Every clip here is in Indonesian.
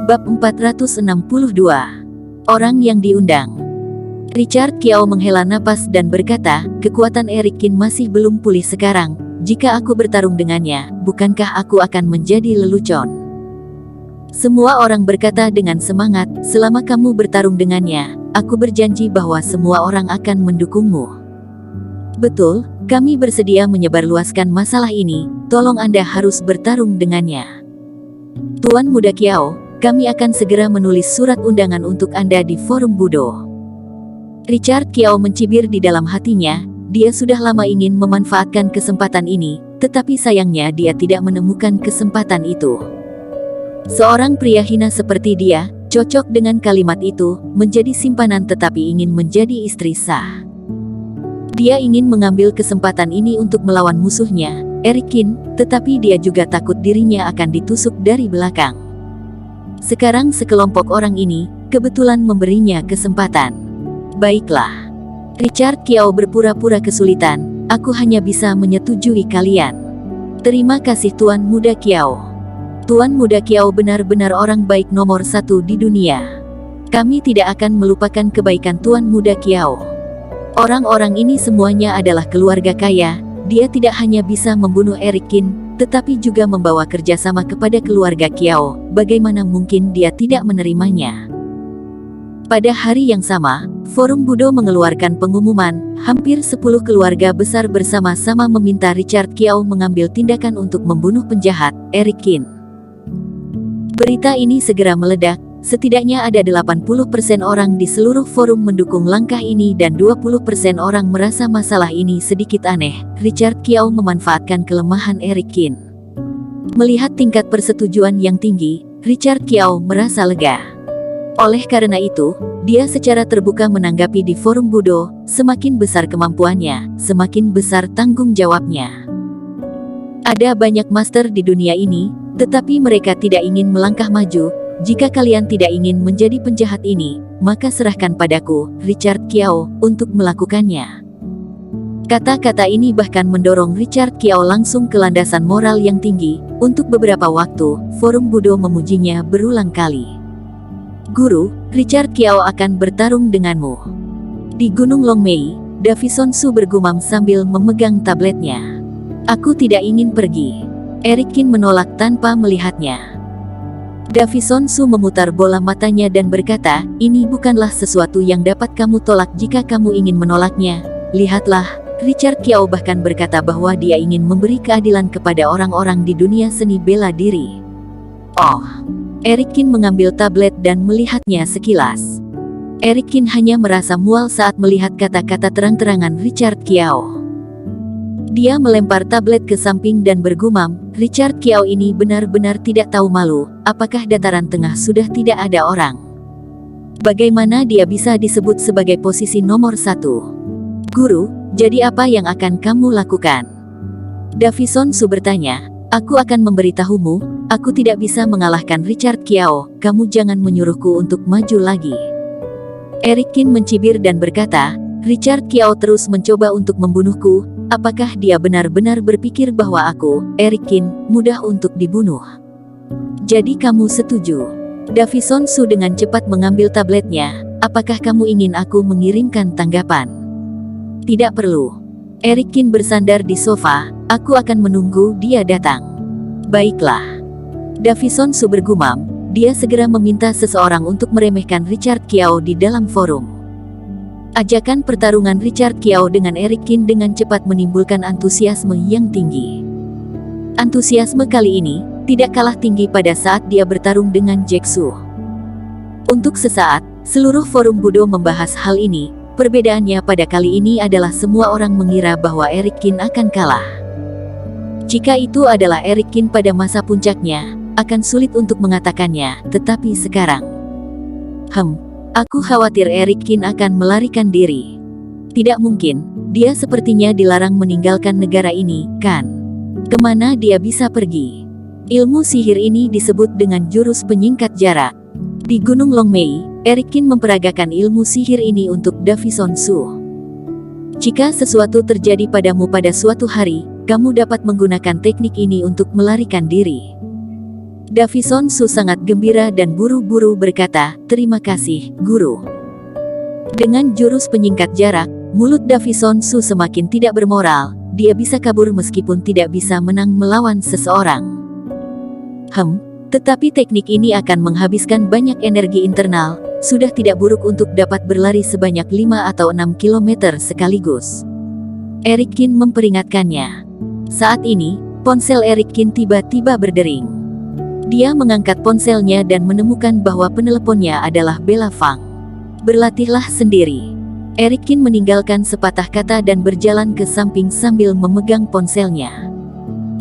Bab 462. Orang yang diundang. Richard Kiao menghela napas dan berkata, kekuatan Eric Kin masih belum pulih sekarang. Jika aku bertarung dengannya, bukankah aku akan menjadi lelucon? Semua orang berkata dengan semangat, selama kamu bertarung dengannya, aku berjanji bahwa semua orang akan mendukungmu. Betul, kami bersedia menyebarluaskan masalah ini, tolong Anda harus bertarung dengannya. Tuan Muda Kiao, kami akan segera menulis surat undangan untuk Anda di forum Budo. Richard Kiao mencibir di dalam hatinya, dia sudah lama ingin memanfaatkan kesempatan ini, tetapi sayangnya dia tidak menemukan kesempatan itu. Seorang pria hina seperti dia, cocok dengan kalimat itu, menjadi simpanan tetapi ingin menjadi istri sah. Dia ingin mengambil kesempatan ini untuk melawan musuhnya, Eric Kin, tetapi dia juga takut dirinya akan ditusuk dari belakang. Sekarang sekelompok orang ini, kebetulan memberinya kesempatan. Baiklah. Richard Kiao berpura-pura kesulitan, aku hanya bisa menyetujui kalian. Terima kasih Tuan Muda Kiao. Tuan Muda Kiao benar-benar orang baik nomor 1 di dunia. Kami tidak akan melupakan kebaikan Tuan Muda Kiao. Orang-orang ini semuanya adalah keluarga kaya, dia tidak hanya bisa membunuh Eric Kin, tetapi juga membawa kerjasama kepada keluarga Kiao, bagaimana mungkin dia tidak menerimanya? Pada hari yang sama, Forum Budo mengeluarkan pengumuman, hampir 10 keluarga besar bersama-sama meminta Richard Kiao mengambil tindakan untuk membunuh penjahat, Eric Kin. Berita ini segera meledak, setidaknya ada 80% orang di seluruh forum mendukung langkah ini dan 20% orang merasa masalah ini sedikit aneh. Richard Kiao memanfaatkan kelemahan Eric Kin. Melihat tingkat persetujuan yang tinggi, Richard Kiao merasa lega. Oleh karena itu, dia secara terbuka menanggapi di forum Budo, semakin besar kemampuannya, semakin besar tanggung jawabnya. Ada banyak master di dunia ini, tetapi mereka tidak ingin melangkah maju. Jika kalian tidak ingin menjadi penjahat ini, maka serahkan padaku, Richard Kiao, untuk melakukannya. Kata-kata ini bahkan mendorong Richard Kiao langsung ke landasan moral yang tinggi. Untuk beberapa waktu, forum Budo memujinya berulang kali. Guru, Richard Kiao akan bertarung denganmu. Di Gunung Longmei, Davison Su bergumam sambil memegang tabletnya. Aku tidak ingin pergi. Eric Kin menolak tanpa melihatnya. Davison Su memutar bola matanya dan berkata, ini bukanlah sesuatu yang dapat kamu tolak jika kamu ingin menolaknya. Lihatlah, Richard Kiao bahkan berkata bahwa dia ingin memberi keadilan kepada orang-orang di dunia seni bela diri. Oh, Eric Kin mengambil tablet dan melihatnya sekilas. Eric Kin hanya merasa mual saat melihat kata-kata terang-terangan Richard Kiao. Dia melempar tablet ke samping dan bergumam, Richard Kiao ini benar-benar tidak tahu malu, apakah dataran tengah sudah tidak ada orang? Bagaimana dia bisa disebut sebagai posisi nomor 1? Guru, jadi apa yang akan kamu lakukan? Davison Su bertanya, aku akan memberitahumu, aku tidak bisa mengalahkan Richard Kiao, kamu jangan menyuruhku untuk maju lagi. Eric Kin mencibir dan berkata, Richard Kiao terus mencoba untuk membunuhku, apakah dia benar-benar berpikir bahwa aku, Eric Kin, mudah untuk dibunuh? Jadi kamu setuju? Davison Su dengan cepat mengambil tabletnya, apakah kamu ingin aku mengirimkan tanggapan? Tidak perlu. Eric Kin bersandar di sofa, aku akan menunggu dia datang. Baiklah. Davison Su bergumam, dia segera meminta seseorang untuk meremehkan Richard Kiao di dalam forum. Ajakan pertarungan Richard Kiao dengan Eric Kin dengan cepat menimbulkan antusiasme yang tinggi. Antusiasme kali ini tidak kalah tinggi pada saat dia bertarung dengan Jack Su. Untuk sesaat, seluruh forum Budo membahas hal ini. Perbedaannya pada kali ini adalah semua orang mengira bahwa Eric Kin akan kalah. Jika itu adalah Eric Kin pada masa puncaknya, akan sulit untuk mengatakannya, tetapi sekarang, aku khawatir Eric Kin akan melarikan diri. Tidak mungkin, dia sepertinya dilarang meninggalkan negara ini, kan? Kemana dia bisa pergi? Ilmu sihir ini disebut dengan jurus penyingkat jarak. Di Gunung Longmei, Eric Kin memperagakan ilmu sihir ini untuk Davison Su. Jika sesuatu terjadi padamu pada suatu hari, kamu dapat menggunakan teknik ini untuk melarikan diri. Davison Su sangat gembira dan buru-buru berkata, "Terima kasih, Guru." Dengan jurus penyingkat jarak, mulut Davison Su semakin tidak bermoral. Dia bisa kabur meskipun tidak bisa menang melawan seseorang. Tetapi teknik ini akan menghabiskan banyak energi internal. Sudah tidak buruk untuk dapat berlari sebanyak 5 atau 6 kilometer sekaligus. Eric Kin memperingatkannya. Saat ini, ponsel Eric Kin tiba-tiba berdering. Dia mengangkat ponselnya dan menemukan bahwa peneleponnya adalah Bella Fang. "Berlatihlah sendiri." Eric Kin meninggalkan sepatah kata dan berjalan ke samping sambil memegang ponselnya.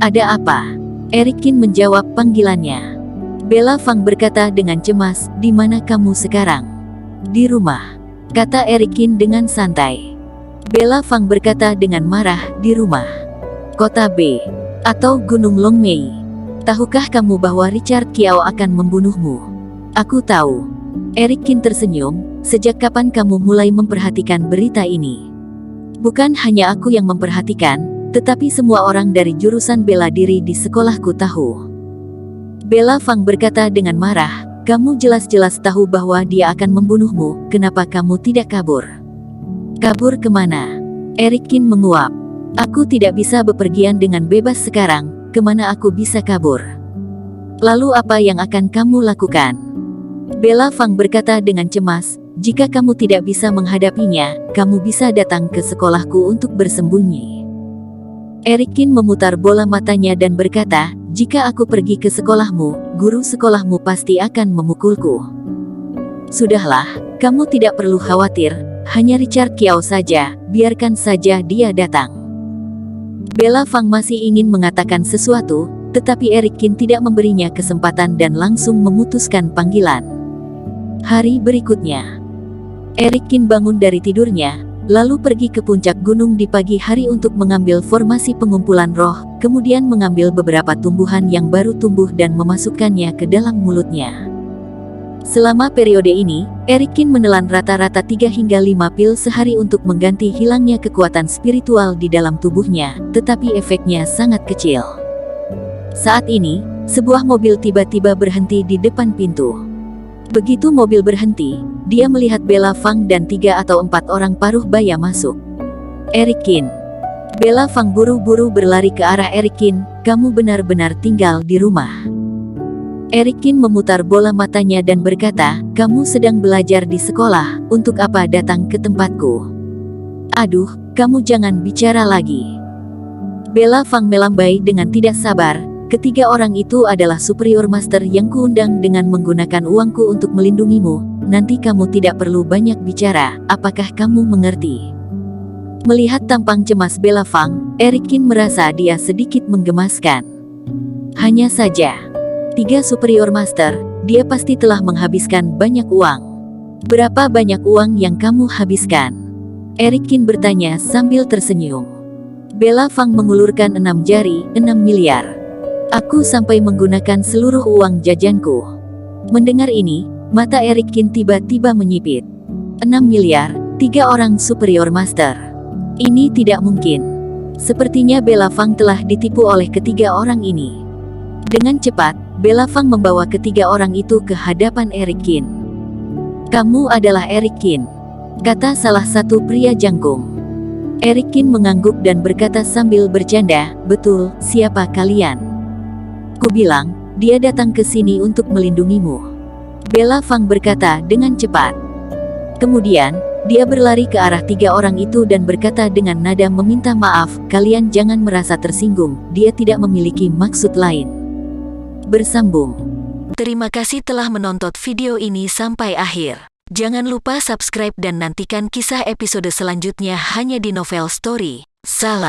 "Ada apa?" Eric Kin menjawab panggilannya. Bella Fang berkata dengan cemas, "Di mana kamu sekarang?" "Di rumah," kata Eric Kin dengan santai. Bella Fang berkata dengan marah, "Di rumah? Kota B atau Gunung Longmei? Tahukah kamu bahwa Richard Kiao akan membunuhmu?" "Aku tahu." Eric Kin tersenyum. "Sejak kapan kamu mulai memperhatikan berita ini?" "Bukan hanya aku yang memperhatikan, tetapi semua orang dari jurusan bela diri di sekolahku tahu." Bella Fang berkata dengan marah, "Kamu jelas-jelas tahu bahwa dia akan membunuhmu, kenapa kamu tidak kabur?" "Kabur kemana?" Eric Kin menguap. "Aku tidak bisa bepergian dengan bebas sekarang. Kemana aku bisa kabur?" "Lalu apa yang akan kamu lakukan?" Bella Fang berkata dengan cemas, "Jika kamu tidak bisa menghadapinya, kamu bisa datang ke sekolahku untuk bersembunyi." Eric Kin memutar bola matanya dan berkata, "Jika aku pergi ke sekolahmu, guru sekolahmu pasti akan memukulku." "Sudahlah, kamu tidak perlu khawatir, hanya Richard Kiao saja, biarkan saja dia datang." Bella Fang masih ingin mengatakan sesuatu, tetapi Eric Kin tidak memberinya kesempatan dan langsung memutuskan panggilan. Hari berikutnya, Eric Kin bangun dari tidurnya, lalu pergi ke puncak gunung di pagi hari untuk mengambil formasi pengumpulan roh, kemudian mengambil beberapa tumbuhan yang baru tumbuh dan memasukkannya ke dalam mulutnya. Selama periode ini, Eric Kin menelan rata-rata 3 hingga 5 pil sehari untuk mengganti hilangnya kekuatan spiritual di dalam tubuhnya, tetapi efeknya sangat kecil. Saat ini, sebuah mobil tiba-tiba berhenti di depan pintu. Begitu mobil berhenti, dia melihat Bella Fang dan 3 atau 4 orang paruh baya masuk. "Eric Kin." Bella Fang buru-buru berlari ke arah Eric Kin, "Kamu benar-benar tinggal di rumah." Eric Kin memutar bola matanya dan berkata, "Kamu sedang belajar di sekolah, untuk apa datang ke tempatku?" "Aduh, kamu jangan bicara lagi." Bella Fang melambai dengan tidak sabar. "Ketiga orang itu adalah superior master yang kuundang dengan menggunakan uangku untuk melindungimu. Nanti kamu tidak perlu banyak bicara, apakah kamu mengerti?" Melihat tampang cemas Bella Fang, Eric Kin merasa dia sedikit menggemaskan. Hanya saja, 3 superior master, dia pasti telah menghabiskan banyak uang. "Berapa banyak uang yang kamu habiskan?" Eric Kin bertanya sambil tersenyum. Bella Fang mengulurkan 6 jari, 6 miliar. "Aku sampai menggunakan seluruh uang jajanku." Mendengar ini, mata Eric Kin tiba-tiba menyipit. 6 miliar, 3 orang superior master. Ini tidak mungkin. Sepertinya Bella Fang telah ditipu oleh ketiga orang ini. Dengan cepat, Bella Fang membawa ketiga orang itu ke hadapan Eric Kin. "Kamu adalah Eric Kin," kata salah satu pria jangkung. Eric Kin mengangguk dan berkata sambil bercanda, "Betul, siapa kalian?" "Kubilang, dia datang ke sini untuk melindungimu," Bella Fang berkata dengan cepat. Kemudian, dia berlari ke arah 3 orang itu dan berkata dengan nada meminta maaf, "Kalian jangan merasa tersinggung, dia tidak memiliki maksud lain." Bersambung. Terima kasih telah menonton video ini sampai akhir. Jangan lupa subscribe dan nantikan kisah episode selanjutnya hanya di Novel Story. Salam.